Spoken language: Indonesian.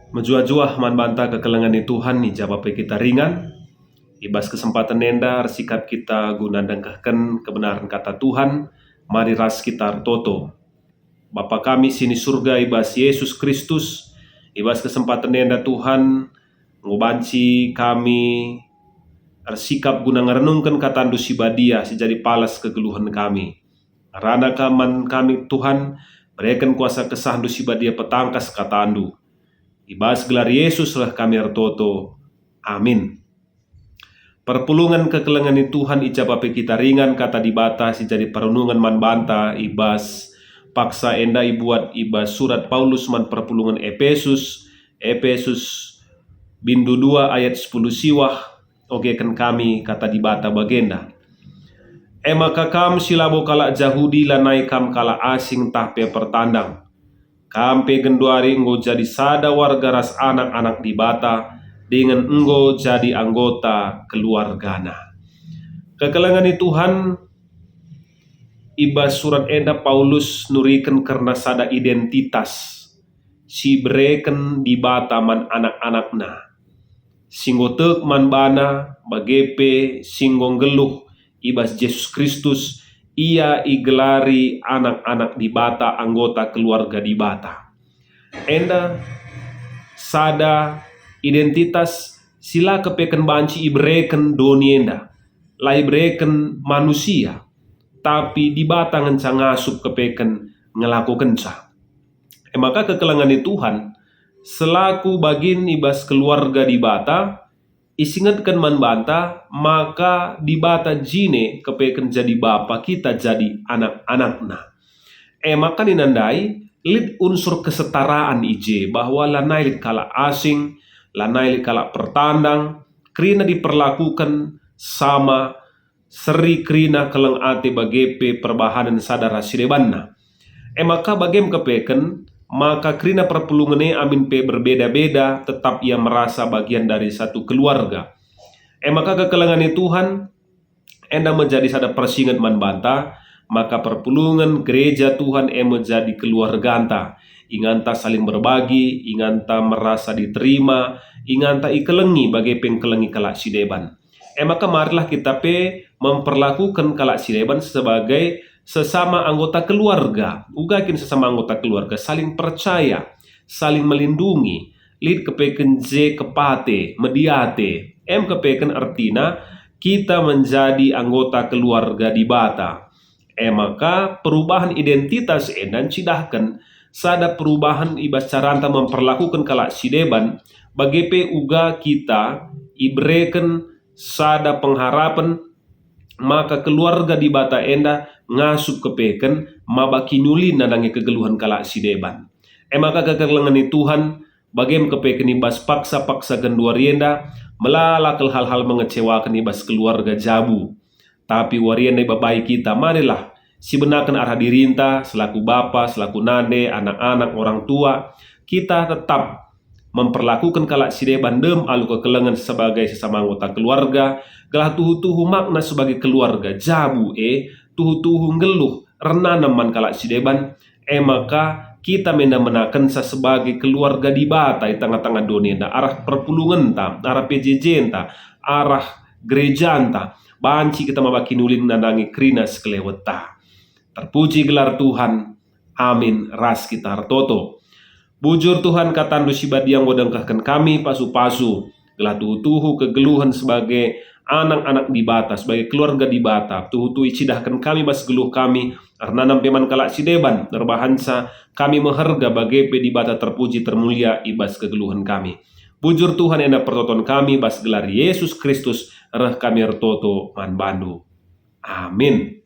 Menjua-jua man banta kekelengan ni Tuhan ni jawapai kita ringan. Ibas kesempatan nenda sikap kita guna dengkahkan kebenaran kata Tuhan. Mari ras kita toto. Bapa kami sini surga ibas Yesus Kristus. Ibas kesempatan nenda Tuhan ngubanci kami sikap guna ngerenungkan kata andu sibadia sejadi palas kegeluhan kami. Karena kaman kami Tuhan berikan kuasa kesah andu sibadia petangkas kata andu. Ibas gelar Yesus lah kami artoto. Amin. Perpulungan kekelengan ni Tuhan icapape kita ringan kata dibatasi jadi perenungan man banta ibas paksa enda ibuat ibas surat Paulus man perpulungan Efesus bindu 2 ayat 10 siwah oke kan kami kata dibata bagenda. Maka kam silabo kala Jahudi lanai kam kala asing tahpe pertandang. Kampe genduari enggo jadi sada warga ras anak-anak dibata dengan enggo jadi anggota keluargana. Kekelengan ni Tuhan ibas surat enda Paulus nuriken karena sada identitas si breken dibata man anak-anakna. Singgotek man bana bagepe singgong geluh ibas Yesus Kristus ia igelari anak-anak dibata anggota keluarga dibata. Enda sada identitas sila kepeken banci ibreken donienda. Lai breken manusia. Tapi dibata ngenca ngasup kepeken ngelakukan sa. Maka kekelengan ni Tuhan selaku bagin ibas keluarga dibata isingatkan man banta maka dibata jine kepeken jadi bapa kita jadi anak-anakna. Maka ninandai lid unsur kesetaraan ije bahwa lanai lid kala asing, lanai lid kala pertandang, krina diperlakukan sama seri krina keleng ate bagepe perbahanan sadara sirebanna. Maka bagem kepeken maka krina perpulungane amin pe berbeda-beda tetap ia merasa bagian dari satu keluarga. Maka kekelengan ni Tuhan enda menjadi sada persingat man banta maka perpulungan gereja Tuhan menjadi keluarga anta. Inganta saling berbagi, inganta merasa diterima, inganta ikelengi bagi pengkelengi kalak sideban. Maka marilah kita pe memperlakukan kalak sideban sebagai sesama anggota keluarga, ugakin sesama anggota keluarga, saling percaya, saling melindungi, lid kepeken je kepate, mediate, kepeken artina, kita menjadi anggota keluarga dibata. Maka perubahan identitas dan cidahkan, sada perubahan ibas caranta memperlakukan kalak sideban, bagepe uga kita ibreken sada pengharapan, maka keluarga dibata enda ngasup kepeken mabaki nyulin nadangi kegeluhan kalak sideban. Maka kekelengan ni Tuhan bagem kepeken ibas paksa-paksa genduarienda melalakal hal-hal mengecewakan ibas keluarga jabu. Tapi warienda babai kita marilah sibenakan arah dirinta selaku bapa, selaku nade, anak-anak, orang tua kita tetap memperlakukan kalak sideban dem alu kekelengan sebagai sesama anggota keluarga, gelah tuhu-tuhu makna sebagai keluarga jabu tuhu-tuhu ngeluh renana man kalak sideban maka kita menakan sa sebagai keluarga dibata di tengah-tengah dunia arah perpulungan ta, arah PJJ ta, arah gereja ta, banci kita mabaki nulin nandangi krina sekeleweta. Terpuji gelar Tuhan. Amin. Ras kita artoto. Bujur Tuhan katandu sibadi yang wadangkahkan kami pasu-pasu gelah tuhu-tuhu kegeluhan sebagai anak-anak dibata, sebagai keluarga dibata, tuhu-tuhu icidahkan kami bas geluh kami karena nampeman kalak sideban nerbahansa kami meharga bagepe dibata terpuji termulia ibas kegeluhan kami. Bujur Tuhan ena pertoton kami bas gelar Yesus Kristus reh kami ertoto man bandu. Amin.